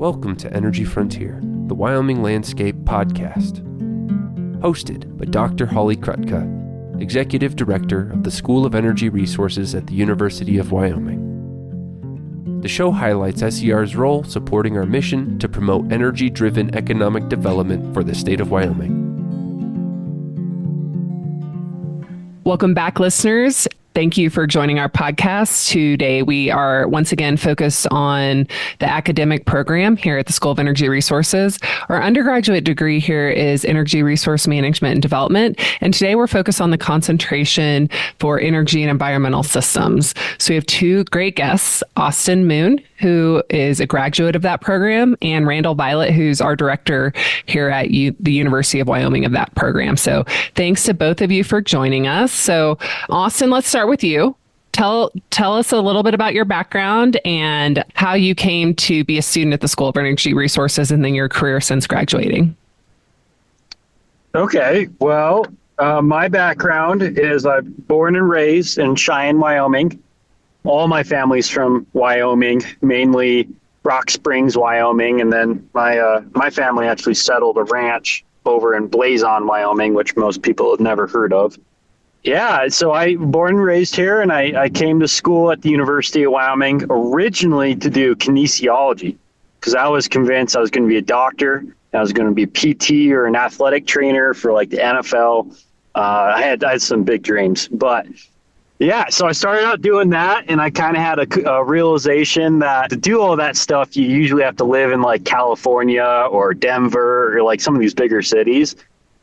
Welcome to Energy Frontier, the Wyoming Landscape Podcast. Hosted by Dr. Holly Krutka, Executive Director of the School of Energy Resources at the University of Wyoming. The show highlights SER's role supporting our mission to promote energy-driven economic development for the state of Wyoming. Welcome back, listeners. Thank you for joining our podcast. Today, we are once again focused on the academic program here at the School of Energy Resources. Our undergraduate degree here is Energy Resource Management and Development. And today we're focused on the concentration for energy and environmental systems. So we have two great guests, Austin Moon, who is a graduate of that program, and Randall Violett, who's our director here at the University of Wyoming of that program. So thanks to both of you for joining us. So Austin, let's start with you. Tell us a little bit about your background and how you came to be a student at the School of Energy Resources and then your career since graduating. Okay, well, my background is I'm born and raised in Cheyenne, Wyoming. All my family's from Wyoming, mainly Rock Springs, Wyoming, and then my family actually settled a ranch over in Blazon, Wyoming, which most people have never heard of. Yeah, so I born and raised here, and I came to school at the University of Wyoming originally to do kinesiology because I was convinced I was going to be a doctor. I was going to be a PT or an athletic trainer for like the NFL. I had some big dreams, but yeah, so I started out doing that, and I kind of had a realization that to do all that stuff, you usually have to live in like California or Denver or like some of these bigger cities.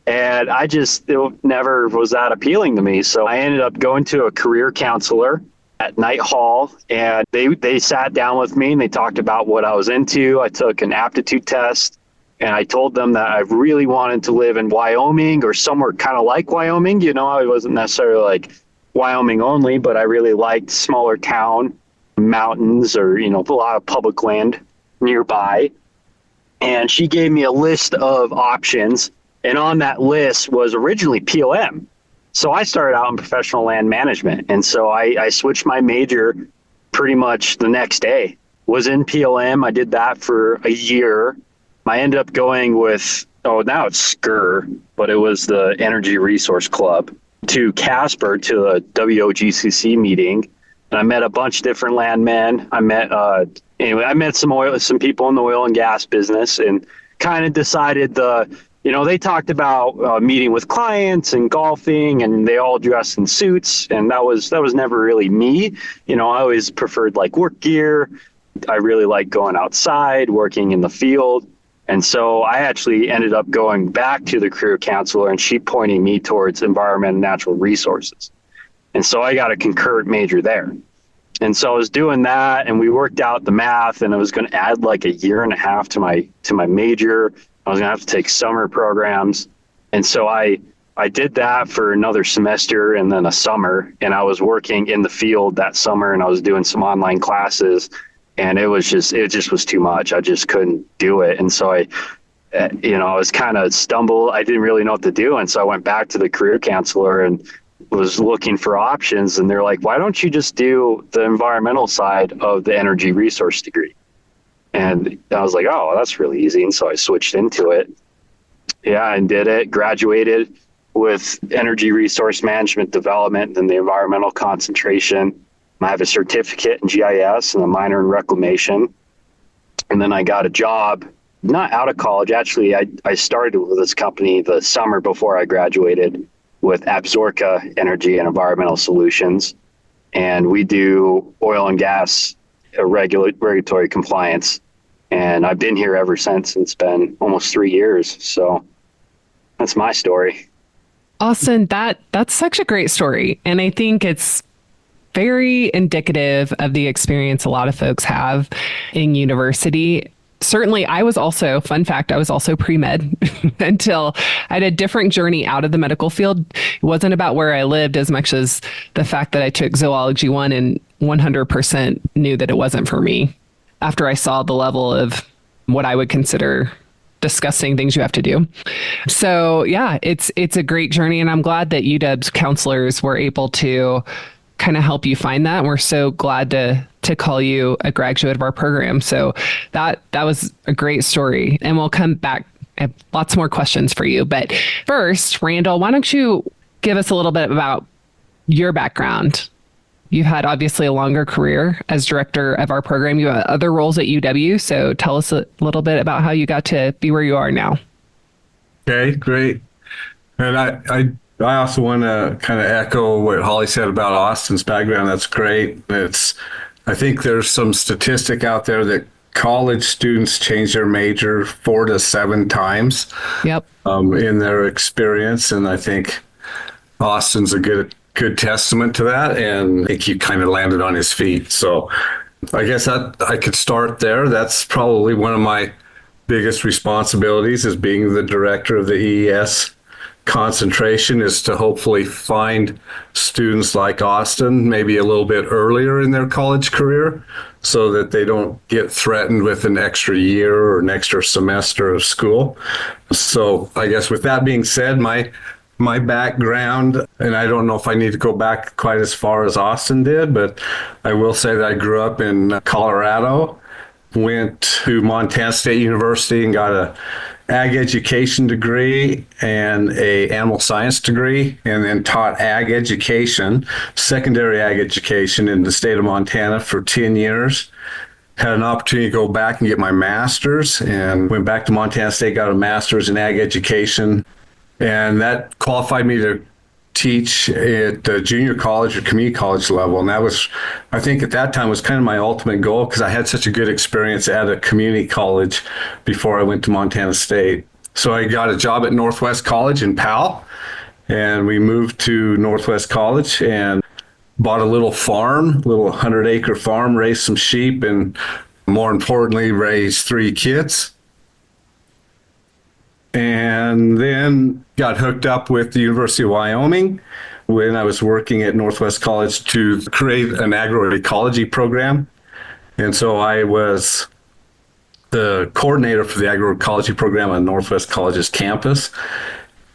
And it never was that appealing to me. So I ended up going to a career counselor at Night Hall, and they sat down with me and they talked about what I was into. I took an aptitude test, and I told them that I really wanted to live in Wyoming or somewhere kind of like Wyoming. You know, I wasn't necessarily like Wyoming only, but I really liked smaller town, mountains, or, you know, a lot of public land nearby. And she gave me a list of options. And on that list was originally PLM. So I started out in professional land management. And so I switched my major pretty much the next day. Was in PLM. I did that for a year. I ended up going with, now it's SCUR, but it was the Energy Resource Club, to Casper to the WOGCC meeting. And I met a bunch of different landmen. I met some people in the oil and gas business, and kind of decided they talked about meeting with clients and golfing, and they all dressed in suits, and that was never really me. You know, I always preferred like work gear. I really like going outside, working in the field. And so I actually ended up going back to the career counselor, and she pointing me towards environment and natural resources. And so I got a concurrent major there. And so I was doing that, and we worked out the math, and I was going to add like a year and a half to my major. I was going to have to take summer programs. And so I did that for another semester and then a summer. And I was working in the field that summer, and I was doing some online classes. And it just was too much. I just couldn't do it. And so I was kind of stumbled. I didn't really know what to do. And so I went back to the career counselor and was looking for options. And they're like, why don't you just do the environmental side of the energy resource degree? And I was like, oh, that's really easy. And so I switched into it. Yeah, and did it. Graduated with energy resource management development and the environmental concentration. I have a certificate in GIS and a minor in reclamation. And then I got a job, not out of college. Actually, I started with this company the summer before I graduated with Absorca Energy and Environmental Solutions. And we do oil and gas regulatory compliance. And I've been here ever since. It's been almost 3 years. So that's my story. Austin, that's such a great story. And I think it's very indicative of the experience a lot of folks have in university. Certainly, I was also pre-med until I had a different journey out of the medical field. It wasn't about where I lived as much as the fact that I took Zoology 1 and 100% knew that it wasn't for me after I saw the level of what I would consider disgusting things you have to do. So yeah, it's a great journey. And I'm glad that UW's counselors were able to kind of help you find that. And we're so glad to call you a graduate of our program. So that was a great story. And we'll come back. I have lots more questions for you. But first, Randall, why don't you give us a little bit about your background? You've had obviously a longer career as director of our program. You have other roles at UW. So tell us a little bit about how you got to be where you are now. Okay, great. And I also want to kind of echo what Holly said about Austin's background. That's great. I think there's some statistic out there that college students change their major 4 to 7 times. Yep. In their experience, and I think Austin's a good testament to that. And I think he kind of landed on his feet. So I guess that I could start there. That's probably one of my biggest responsibilities as being the director of the EES concentration, is to hopefully find students like Austin maybe a little bit earlier in their college career so that they don't get threatened with an extra year or an extra semester of school. So I guess with that being said, my background, and I don't know if I need to go back quite as far as Austin did, but I will say that I grew up in Colorado, went to Montana State University and got a ag education degree and a animal science degree, and then taught ag education, secondary ag education in the state of Montana for 10 years. Had an opportunity to go back and get my master's, and went back to Montana State, got a master's in ag education, and that qualified me to teach at the junior college or community college level. And that was, I think at that time, was kind of my ultimate goal, because I had such a good experience at a community college before I went to Montana State. So I got a job at Northwest College in Powell, and we moved to Northwest College and bought a little 100-acre farm, raised some sheep, and more importantly, raised 3 kids. And then got hooked up with the University of Wyoming when I was working at Northwest College to create an agroecology program. And so I was the coordinator for the agroecology program on Northwest College's campus.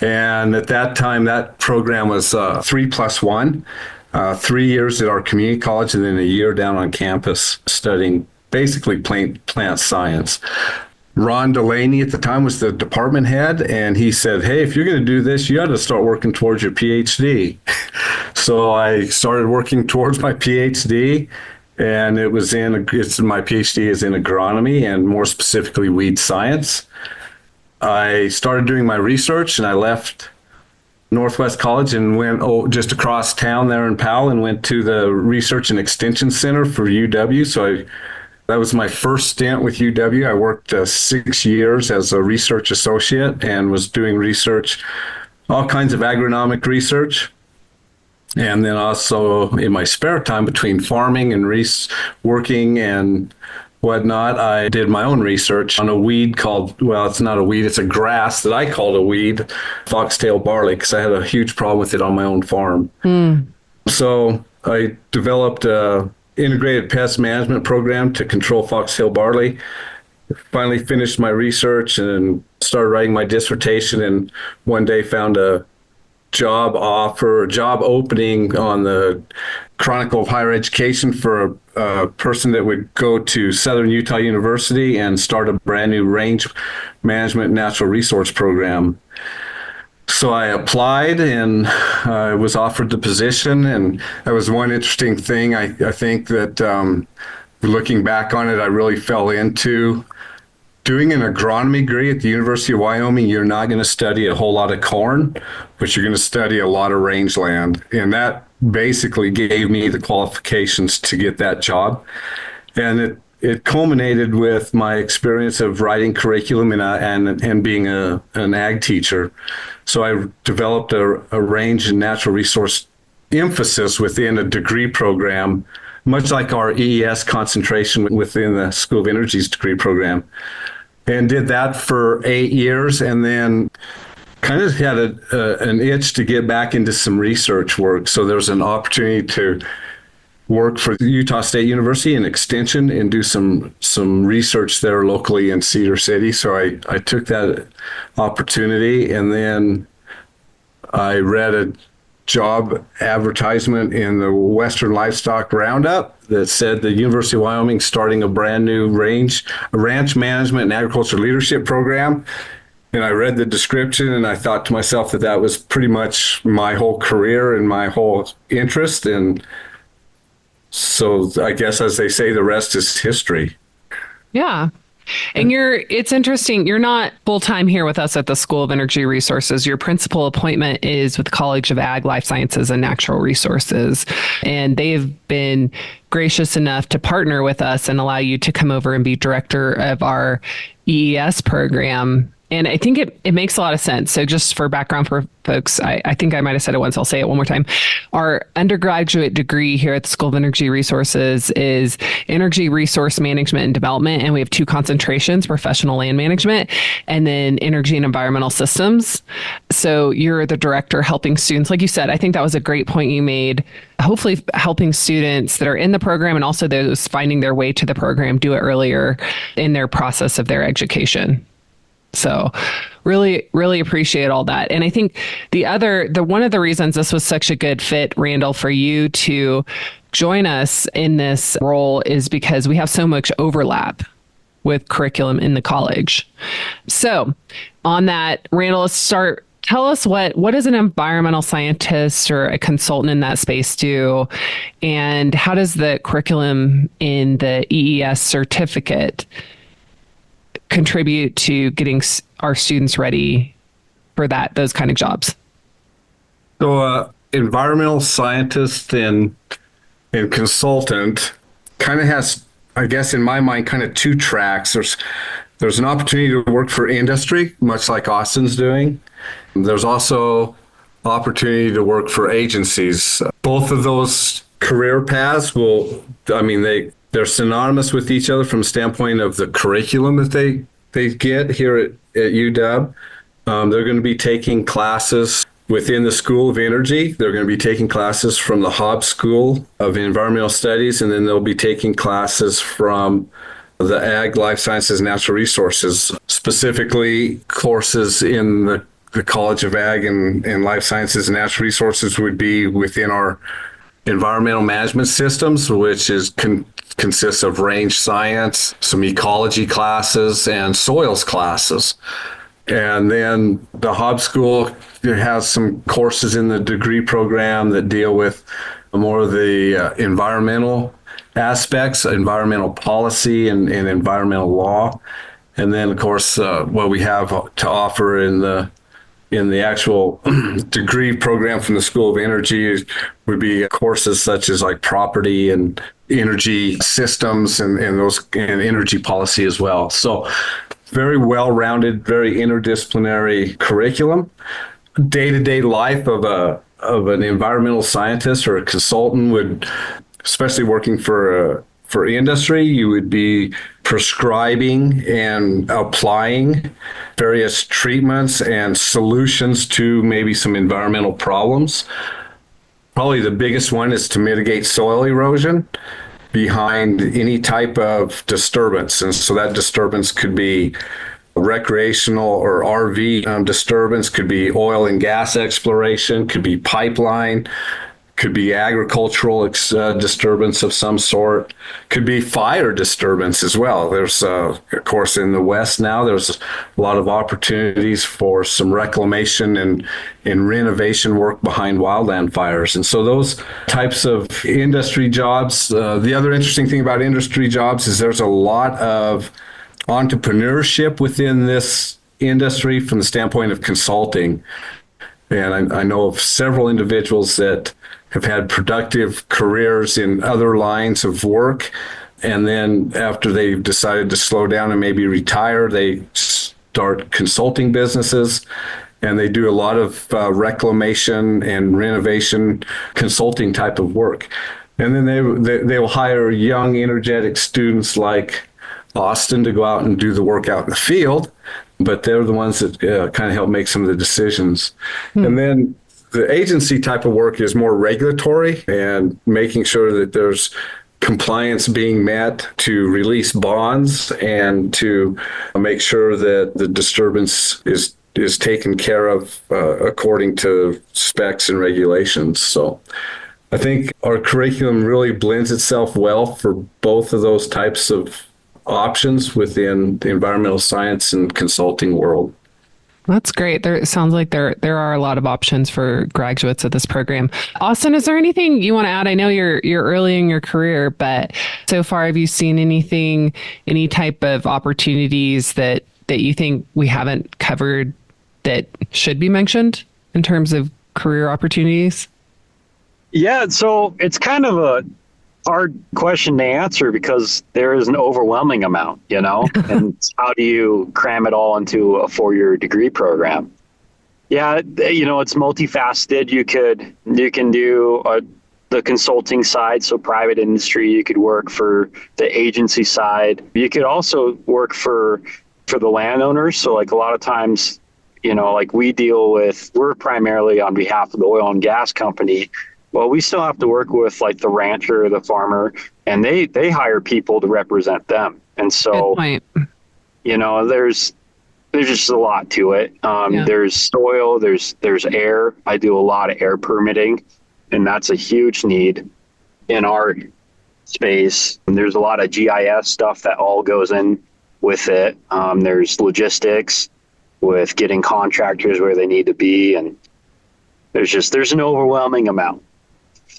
And at that time, that program was 3+1, 3 years at our community college and then a year down on campus studying basically plant science. Ron Delaney at the time was the department head, and he said, "Hey, if you're going to do this, you got to start working towards your PhD." So I started working towards my PhD, and my PhD is in agronomy, and more specifically weed science. I started doing my research, and I left Northwest College and went just across town there in Powell and went to the Research and Extension Center for UW. So that was my first stint with UW. I worked 6 years as a research associate and was doing research, all kinds of agronomic research. And then also in my spare time between farming and working and whatnot, I did my own research on a weed it's not a weed, it's a grass that I called a weed, foxtail barley, because I had a huge problem with it on my own farm. So I developed a integrated pest management program to control foxtail barley. Finally finished my research and started writing my dissertation, and one day found a job opening on the Chronicle of Higher Education for a person that would go to Southern Utah University and start a brand new range management natural resource program. So I applied and I was offered the position, and that was one interesting thing. I think that looking back on it, I really fell into doing an agronomy degree at the University of Wyoming. You're not going to study a whole lot of corn, but you're going to study a lot of rangeland. And that basically gave me the qualifications to get that job. And it culminated with my experience of writing curriculum and being an ag teacher. So I developed a range and natural resource emphasis within a degree program, much like our EES concentration within the School of Energy's degree program, and did that for 8 years, and then kind of had an itch to get back into some research work. So there was an opportunity to work for Utah State University in Extension and do some research there locally in Cedar City. So I took that opportunity, and then I read a job advertisement in the Western Livestock Roundup that said the University of Wyoming starting a brand new ranch management and agriculture leadership program. And I read the description and I thought to myself that that was pretty much my whole career and my whole interest. And so I guess, as they say, the rest is history. Yeah. And it's interesting. You're not full-time here with us at the School of Energy Resources. Your principal appointment is with the College of Ag, Life Sciences, and Natural Resources. And they've been gracious enough to partner with us and allow you to come over and be director of our EES program. And I think it makes a lot of sense. So just for background for folks, I think I might have said it once. I'll say it one more time. Our undergraduate degree here at the School of Energy Resources is Energy Resource Management and Development. And we have 2 concentrations, professional land management, and then energy and environmental systems. So you're the director helping students. Like you said, I think that was a great point you made. Hopefully helping students that are in the program and also those finding their way to the program do it earlier in their process of their education. So really, really appreciate all that. And I think one of the reasons this was such a good fit, Randall, for you to join us in this role is because we have so much overlap with curriculum in the college. So on that, Randall, let's start. Tell us what does an environmental scientist or a consultant in that space do? And how does the curriculum in the EES certificate contribute to getting our students ready for those kind of jobs? So environmental scientist and consultant kind of has, I guess in my mind, kind of 2 tracks. There's an opportunity to work for industry, much like Austin's doing. There's also opportunity to work for agencies. Both of those career paths they're synonymous with each other from the standpoint of the curriculum that they get here at UW. They're going to be taking classes within the School of Energy. They're going to be taking classes from the Hobbs School of Environmental Studies, and then they'll be taking classes from the Ag, Life Sciences, Natural Resources, specifically courses in the College of Ag and Life Sciences and Natural Resources would be within our environmental management systems, which consists of range science, some ecology classes, and soils classes. And then the Hobbs School has some courses in the degree program that deal with more of the environmental aspects, environmental policy and environmental law. And then, of course, what we have to offer in the actual degree program from the School of Energy would be courses such as like property and energy systems and energy policy as well. So very well-rounded, very interdisciplinary curriculum. Day-to-day life of an environmental scientist or a consultant would, especially working for industry, you would be prescribing and applying various treatments and solutions to maybe some environmental problems. Probably the biggest one is to mitigate soil erosion behind any type of disturbance. And so that disturbance could be recreational or RV disturbance, could be oil and gas exploration, could be pipeline, could be agricultural disturbance of some sort, could be fire disturbance as well. There's, of course, in the West now, there's a lot of opportunities for some reclamation and renovation work behind wildland fires. And so those types of industry jobs, the other interesting thing about industry jobs is there's a lot of entrepreneurship within this industry from the standpoint of consulting. And I know of several individuals that have had productive careers in other lines of work. And then after they've decided to slow down and maybe retire, they start consulting businesses. And they do a lot of reclamation and renovation consulting type of work. And then they will hire young, energetic students like Austin to go out and do the work out in the field. But they're the ones that kind of help make some of the decisions. And then the agency type of work is more regulatory and making sure that there's compliance being met to release bonds and to make sure that the disturbance is is taken care of according to specs and regulations. So I think our curriculum really blends itself well for both of those types of options within the environmental science and consulting world. That's great. It sounds like there are a lot of options for graduates of this program. Austin, is there anything you want to add? I know you're early in your career, but so far, have you seen anything, any type of opportunities that you think we haven't covered that should be mentioned in terms of career opportunities? Yeah, so it's kind of a hard question to answer because there is an overwhelming amount, and how do you cram it all into a 4-year degree program? Yeah, it's multifaceted. You can do the consulting side, so private industry. You could work for the agency side. You could also work for the landowners. So like a lot of times, like we're primarily on behalf of the oil and gas company. Well, we still have to work with like the rancher or the farmer, and they hire people to represent them. And so, there's just a lot to it. There's soil, there's air. I do a lot of air permitting, and that's a huge need in our space. And there's a lot of GIS stuff that all goes in with it. There's logistics with getting contractors where they need to be, and there's an overwhelming amount.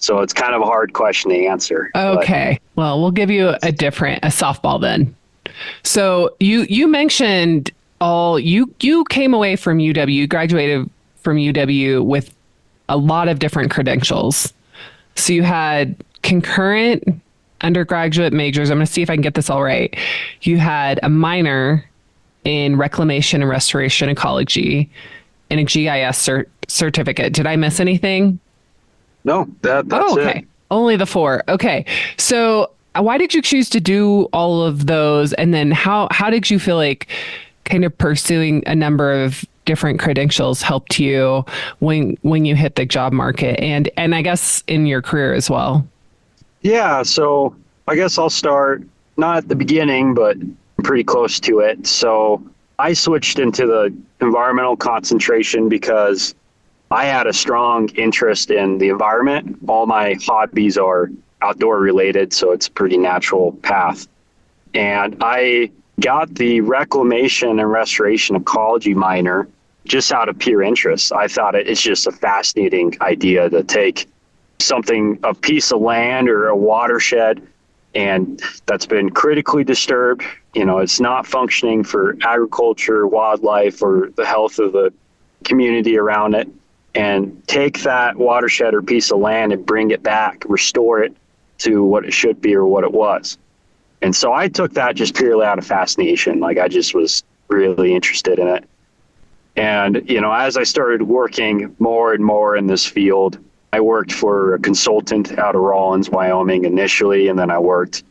So it's kind of a hard question to answer. Okay. Well, we'll give you a softball then. So you mentioned you came away from UW, you graduated from UW with a lot of different credentials. So you had concurrent undergraduate majors. I'm going to see if I can get this all right. You had a minor in reclamation and restoration ecology and a GIS certificate. Did I miss anything? No, that's okay. it. Only the 4. Okay. So why did you choose to do all of those? And then how did you feel like kind of pursuing a number of different credentials helped you when you hit the job market and I guess in your career as well? Yeah. So I guess I'll start not at the beginning, but pretty close to it. So I switched into the environmental concentration because I had a strong interest in the environment. All my hobbies are outdoor related, so it's a pretty natural path. And I got the reclamation and restoration ecology minor just out of pure interest. I thought it's just a fascinating idea to take a piece of land or a watershed, and that's been critically disturbed. It's not functioning for agriculture, wildlife, or the health of the community around it. And take that watershed or piece of land and bring it back, restore it to what it should be or what it was. And so I took that just purely out of fascination. Like I just was really interested in it. And, as I started working more and more in this field, I worked for a consultant out of Rawlins, Wyoming initially, and then I worked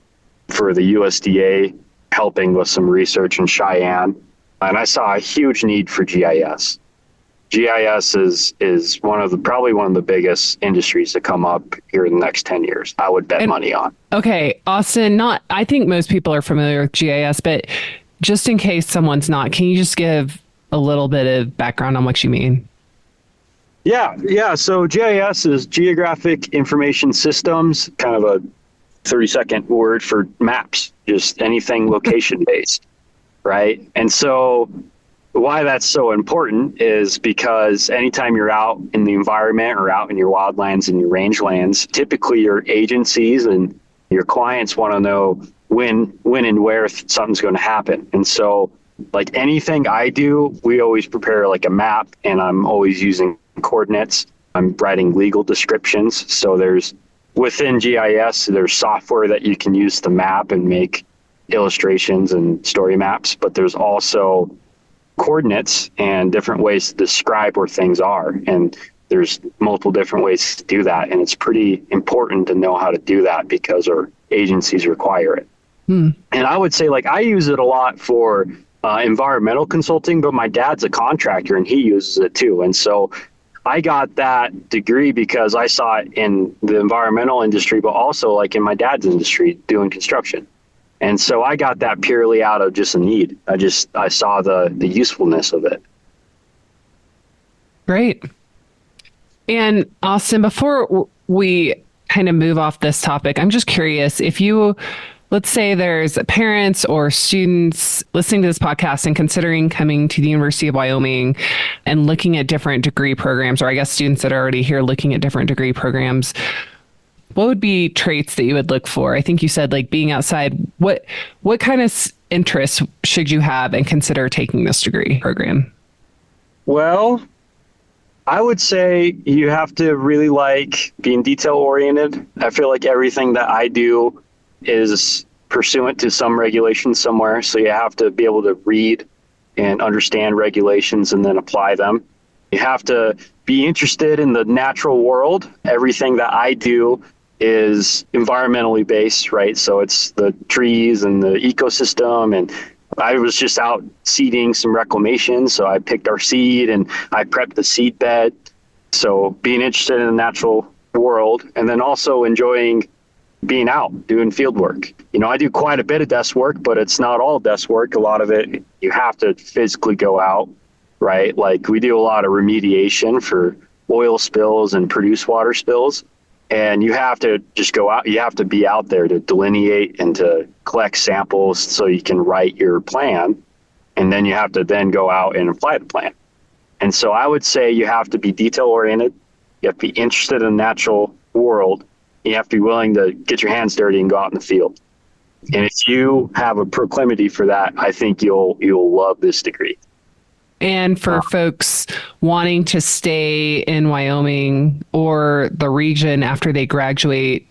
for the USDA helping with some research in Cheyenne. And I saw a huge need for GIS. GIS is probably one of the biggest industries to come up here in the next 10 years. I would bet money on. Okay, Austin, I think most people are familiar with GIS, but just in case someone's not, can you just give a little bit of background on what you mean? Yeah. So GIS is Geographic Information Systems, kind of a 30-second word for maps, just anything location-based, right? And so why that's so important is because anytime you're out in the environment or out in your wildlands and your rangelands, typically your agencies and your clients want to know when and where something's going to happen. And so like anything I do, we always prepare like a map, and I'm always using coordinates. I'm writing legal descriptions. So within GIS, there's software that you can use to map and make illustrations and story maps, but there's also coordinates and different ways to describe where things are. And there's multiple different ways to do that. And it's pretty important to know how to do that because our agencies require it. And I would say I use it a lot for environmental consulting, but my dad's a contractor and he uses it too. And so I got that degree because I saw it in the environmental industry, but also in my dad's industry doing construction. And so I got that purely out of just a need. I saw the usefulness of it. Great. And Austin, before we kind of move off this topic, I'm just curious if you, let's say there's parents or students listening to this podcast and considering coming to the University of Wyoming and looking at different degree programs, or I guess students that are already here looking at different degree programs, what would be traits that you would look for? I think you said like being outside. What kind of interests should you have and consider taking this degree program? Well, I would say you have to really like being detail oriented. I feel like everything that I do is pursuant to some regulations somewhere. So you have to be able to read and understand regulations and then apply them. You have to be interested in the natural world. Everything that I do is environmentally based, right? So it's the trees and the ecosystem. And I was just out seeding some reclamation. So I picked our seed and I prepped the seed bed. So being interested in the natural world, and then also enjoying being out doing field work. You know, I do quite a bit of desk work, but it's not all desk work. A lot of it, you have to physically go out, right? Like we do a lot of remediation for oil spills and produced water spills. And you have to just go out, you have to be out there to delineate and to collect samples so you can write your plan. And then you have to then go out and apply the plan. And so I would say you have to be detail oriented. You have to be interested in the natural world. You have to be willing to get your hands dirty and go out in the field. And if you have a proclivity for that, I think you'll love this degree. And for folks wanting to stay in Wyoming or the region after they graduate,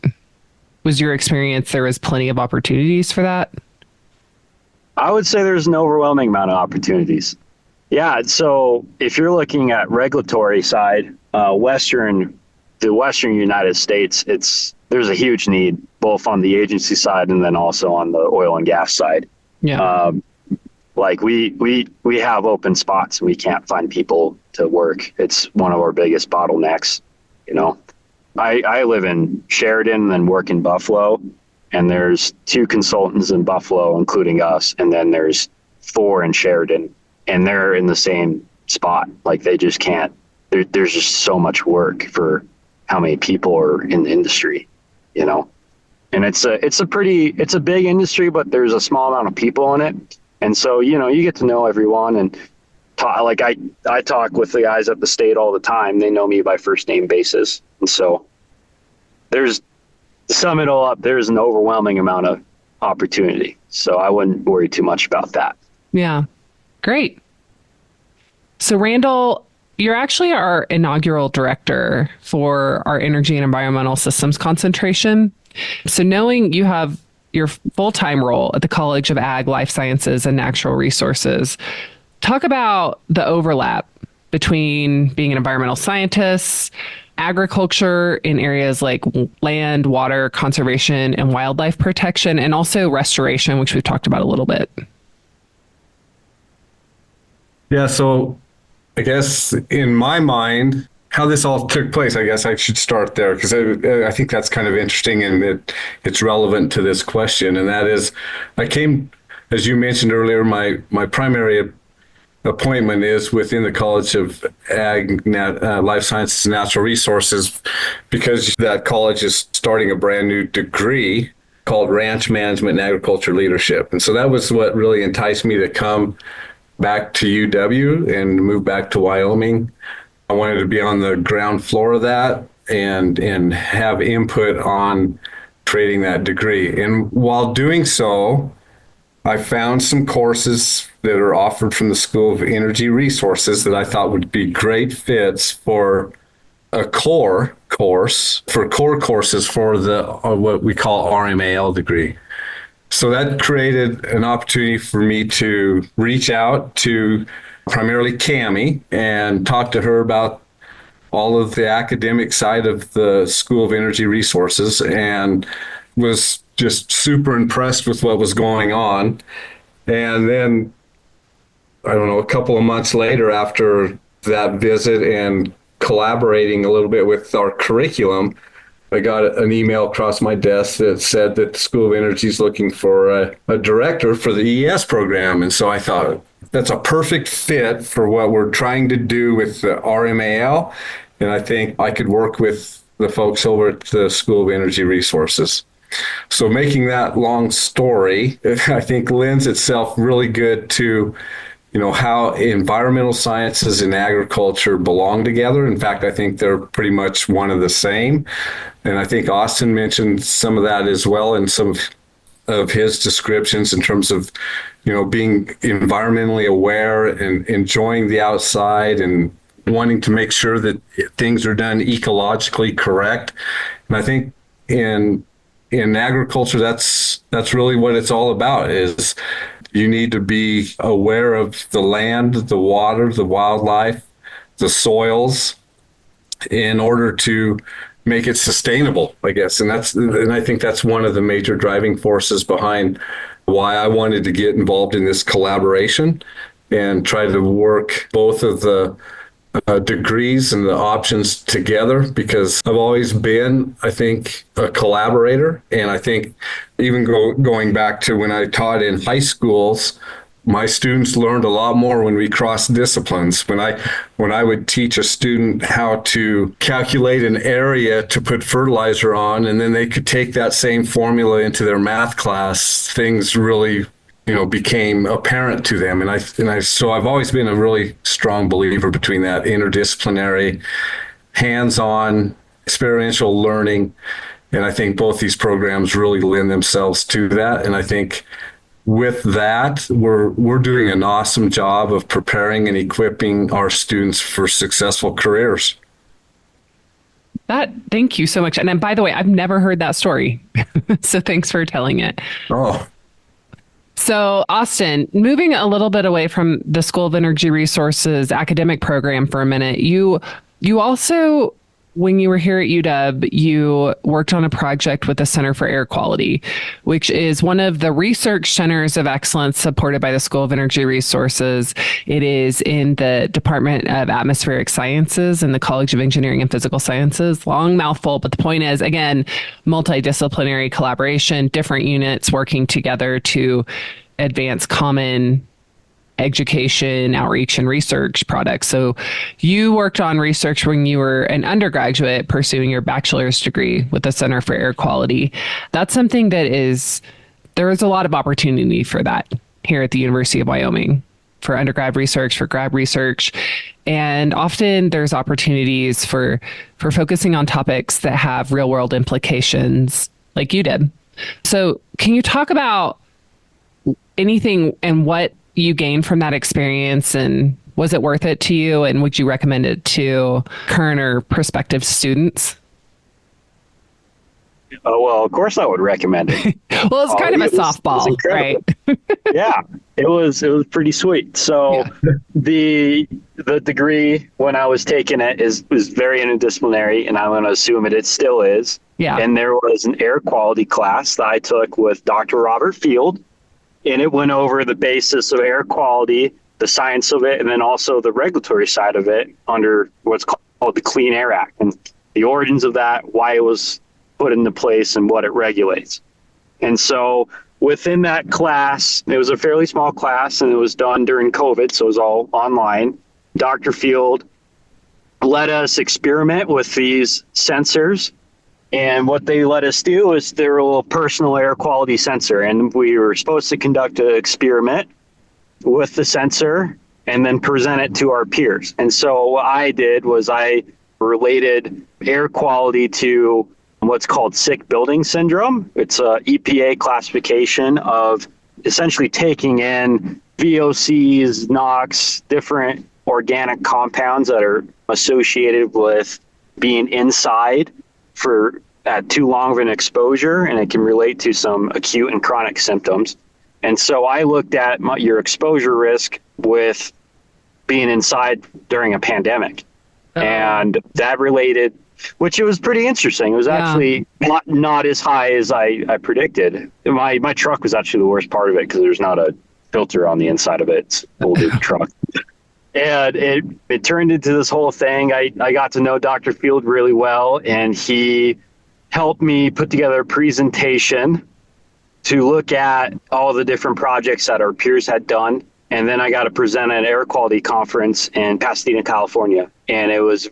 was your experience there was plenty of opportunities for that? I would say there's an overwhelming amount of opportunities. Yeah, so if you're looking at regulatory side, the Western United States, there's a huge need both on the agency side and then also on the oil and gas side. Yeah. Like we have open spots and we can't find people to work. It's one of our biggest bottlenecks. You know, I live in Sheridan and work in Buffalo, and there's 2 consultants in Buffalo, including us. And then there's 4 in Sheridan, and they're in the same spot. Like they just can't, there's just so much work for how many people are in the industry, you know, and it's a big industry, but there's a small amount of people in it. And so, you know, you get to know everyone and talk, like I talk with the guys at the state all the time. They know me by first name basis. And so to sum it all up, there's an overwhelming amount of opportunity. So I wouldn't worry too much about that. Yeah. Great. So Randall, you're actually our inaugural director for our energy and environmental systems concentration. So knowing you have your full-time role at the College of Ag, Life Sciences, and Natural Resources, talk about the overlap between being an environmental scientist, agriculture in areas like land, water, conservation, and wildlife protection, and also restoration, which we've talked about a little bit. Yeah, so I guess in my mind, how this all took place, I guess I should start there because I think that's kind of interesting and it's relevant to this question. And that is, I came, as you mentioned earlier, my primary appointment is within the College of Ag, Life Sciences and Natural Resources because that college is starting a brand new degree called Ranch Management and Agriculture Leadership. And so that was what really enticed me to come back to UW and move back to Wyoming. I wanted to be on the ground floor of that and have input on creating that degree. And while doing so, I found some courses that are offered from the School of Energy Resources that I thought would be great fits for a core courses for the what we call RMAL degree. So that created an opportunity for me to reach out to primarily Cami and talk to her about all of the academic side of the School of Energy Resources and was just super impressed with what was going on. And then, I don't know, a couple of months later after that visit and collaborating a little bit with our curriculum, I got an email across my desk that said that the School of Energy is looking for a director for the ES program. And so I thought, that's a perfect fit for what we're trying to do with the RMAL. And I think I could work with the folks over at the School of Energy Resources. So making that long story, I think lends itself really good to, how environmental sciences and agriculture belong together. In fact, I think they're pretty much one and the same. And I think Austin mentioned some of that as well in some of his descriptions in terms of, being environmentally aware and enjoying the outside and wanting to make sure that things are done ecologically correct. And I think in agriculture, that's really what it's all about. Is you need to be aware of the land, the water, the wildlife, the soils, in order to make it sustainable, I guess. And I think that's one of the major driving forces behind why I wanted to get involved in this collaboration and try to work both of the degrees and the options together, because I've always been, I think, a collaborator. And I think even going back to when I taught in high schools, my students learned a lot more when we crossed disciplines. When I would teach a student how to calculate an area to put fertilizer on, and then they could take that same formula into their math class, things really became apparent to them. So I've always been a really strong believer between that interdisciplinary, hands-on, experiential learning. And I think both these programs really lend themselves to that. And I think with that, we're doing an awesome job of preparing and equipping our students for successful careers. Thank you so much. And then, by the way, I've never heard that story. So thanks for telling it. Oh, so, Austin, moving a little bit away from the School of Energy Resources academic program for a minute, you also, when you were here at UW, you worked on a project with the Center for Air Quality, which is one of the research centers of excellence supported by the School of Energy Resources. It is in the Department of Atmospheric Sciences and the College of Engineering and Physical Sciences. Long mouthful, but the point is, again, multidisciplinary collaboration, different units working together to advance common education, outreach, and research products. So you worked on research when you were an undergraduate pursuing your bachelor's degree with the Center for Air Quality. That's something there is a lot of opportunity for that here at the University of Wyoming, for undergrad research, for grad research. And often there's opportunities for focusing on topics that have real world implications like you did. So can you talk about anything and what you gained from that experience, and was it worth it to you, and would you recommend it to current or prospective students? Oh, well, of course I would recommend it. Well, it's kind of a softball, right? Yeah, it was pretty sweet. So the degree when I was taking it was very interdisciplinary, and I'm going to assume it still is. Yeah. And there was an air quality class that I took with Dr. Robert Field. And it went over the basis of air quality, the science of it, and then also the regulatory side of it under what's called the Clean Air Act, and the origins of that, why it was put into place, and what it regulates. And so within that class, it was a fairly small class, and it was done during COVID, so it was all online. Dr. Field let us experiment with these sensors. And what they let us do is their little personal air quality sensor. And we were supposed to conduct an experiment with the sensor and then present it to our peers. And so what I did was I related air quality to what's called sick building syndrome. It's a EPA classification of essentially taking in VOCs, NOx, different organic compounds that are associated with being inside for too long of an exposure, and it can relate to some acute and chronic symptoms. And so I looked at your exposure risk with being inside during a pandemic. And that related, which it was pretty interesting. It was actually not as high as I predicted. My truck was actually the worst part of it because there's not a filter on the inside of it. It's an older truck. And it turned into this whole thing. I got to know Dr. Field really well, and he helped me put together a presentation to look at all the different projects that our peers had done And then I got to present at an air quality conference in Pasadena, California. And it was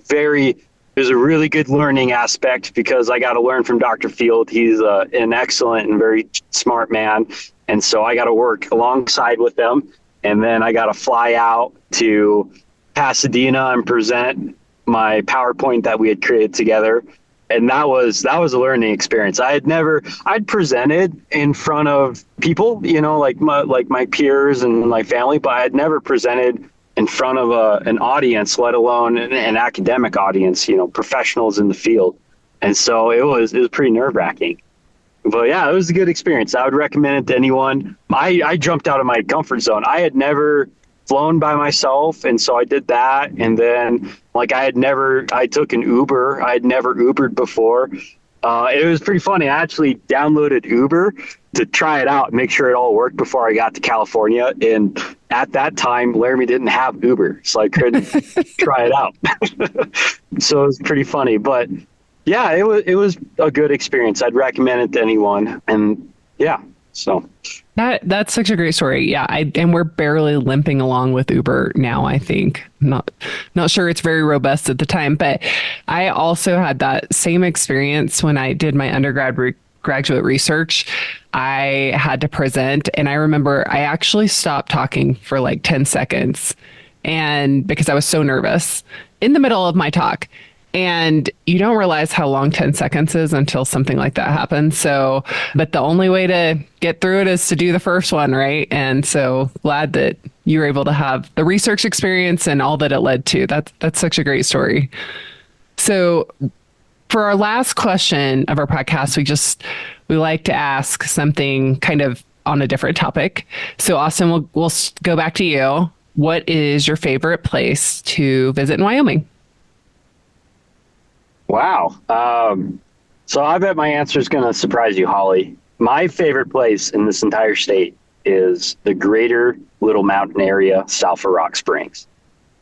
a really good learning aspect because I got to learn from Dr. Field. He's an excellent and very smart man. And so I got to work alongside with them. And then I got to fly out to Pasadena and present my PowerPoint that we had created together. And that was a learning experience. I'd presented in front of people, like my peers and my family, but I had never presented in front of an audience, let alone an academic audience, professionals in the field. And so it was pretty nerve-wracking. But yeah, it was a good experience. I would recommend it to anyone. I jumped out of my comfort zone. I had never flown by myself, and so I did that. And then I took an Uber. I had never Ubered before. It was pretty funny. I actually downloaded Uber to try it out, make sure it all worked before I got to California. And at that time, Laramie didn't have Uber, so I couldn't try it out. So it was pretty funny. But yeah, it was a good experience. I'd recommend it to anyone. And yeah, so. That's such a great story. Yeah, and we're barely limping along with Uber now, I think. Not sure it's very robust at the time, but I also had that same experience when I did my undergraduate research. I had to present, and I remember I actually stopped talking for like 10 seconds, and because I was so nervous in the middle of my talk. And you don't realize how long 10 seconds is until something like that happens. So, but the only way to get through it is to do the first one, right? And so glad that you were able to have the research experience and all that it led to. That's such a great story. So for our last question of our podcast, we like to ask something kind of on a different topic. So Austin, we'll go back to you. What is your favorite place to visit in Wyoming? Wow. So I bet my answer is going to surprise you, Holly. My favorite place in this entire state is the greater Little Mountain area south of Rock Springs.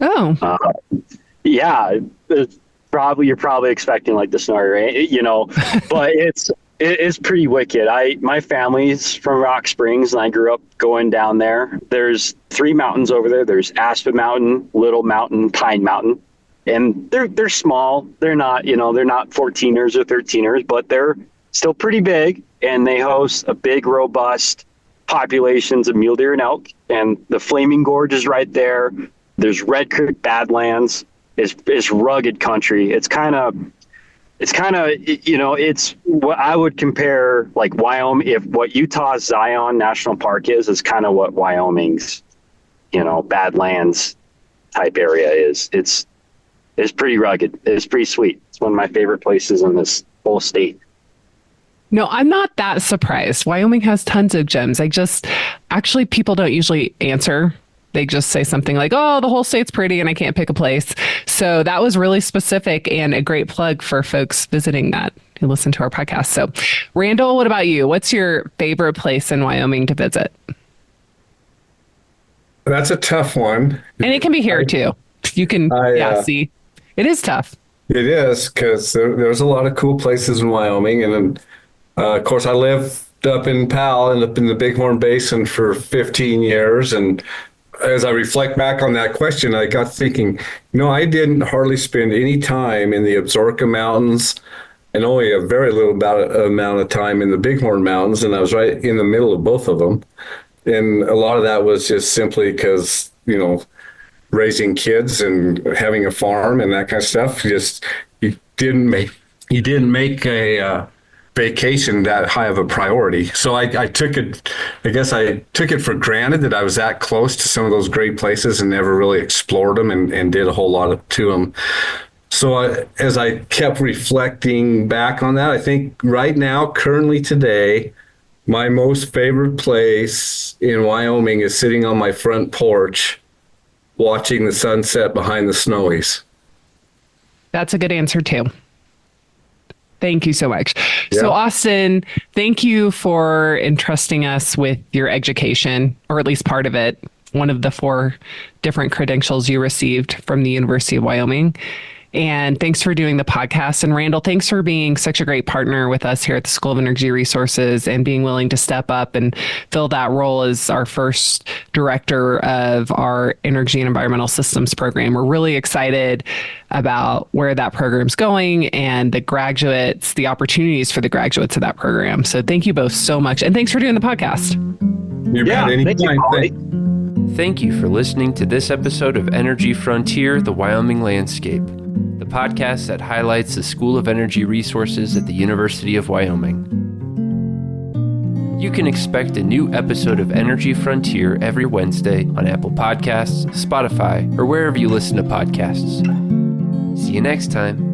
Oh. Yeah. You're probably expecting like the snowy, right? But it's pretty wicked. My family's from Rock Springs, and I grew up going down there. There's 3 mountains over there. There's Aspen Mountain, Little Mountain, Pine Mountain. And they're small. They're not 14ers or 13ers, but they're still pretty big. And they host a big, robust populations of mule deer and elk. And the Flaming Gorge is right there. There's Red Creek Badlands. It's rugged country. It's what I would compare like Wyoming. If what Utah's Zion National Park is kind of what Wyoming's, Badlands type area is. It's pretty rugged. It's pretty sweet. It's one of my favorite places in this whole state. No, I'm not that surprised. Wyoming has tons of gems. Actually, people don't usually answer. They just say something like, oh, the whole state's pretty and I can't pick a place. So that was really specific and a great plug for folks visiting that who listen to our podcast. So Randall, what about you? What's your favorite place in Wyoming to visit? That's a tough one. And it can be here too. You can, see. It is tough. It is, because there's a lot of cool places in Wyoming. And of course, I lived up in Powell and up in the Bighorn Basin for 15 years. And as I reflect back on that question, I got thinking, I didn't hardly spend any time in the Absaroka Mountains and only a very little amount of time in the Bighorn Mountains. And I was right in the middle of both of them. And a lot of that was just simply because, raising kids and having a farm and that kind of stuff. You didn't make a vacation that high of a priority. So I took it for granted that I was that close to some of those great places and never really explored them and did a whole lot to them. So as I kept reflecting back on that, I think right now, currently today, my most favorite place in Wyoming is sitting on my front porch watching the sunset behind the Snowies. That's a good answer too. Thank you so much. Yeah. So Austin, thank you for entrusting us with your education, or at least part of it, one of the 4 different credentials you received from the University of Wyoming. And thanks for doing the podcast. And Randall, thanks for being such a great partner with us here at the School of Energy Resources and being willing to step up and fill that role as our first director of our Energy and Environmental Systems program. We're really excited about where that program's going and the graduates, the opportunities for the graduates of that program. So thank you both so much. And thanks for doing the podcast. Thank you for listening to this episode of Energy Frontier, the Wyoming Landscape, the podcast that highlights the School of Energy Resources at the University of Wyoming. You can expect a new episode of Energy Frontier every Wednesday on Apple Podcasts, Spotify, or wherever you listen to podcasts. See you next time.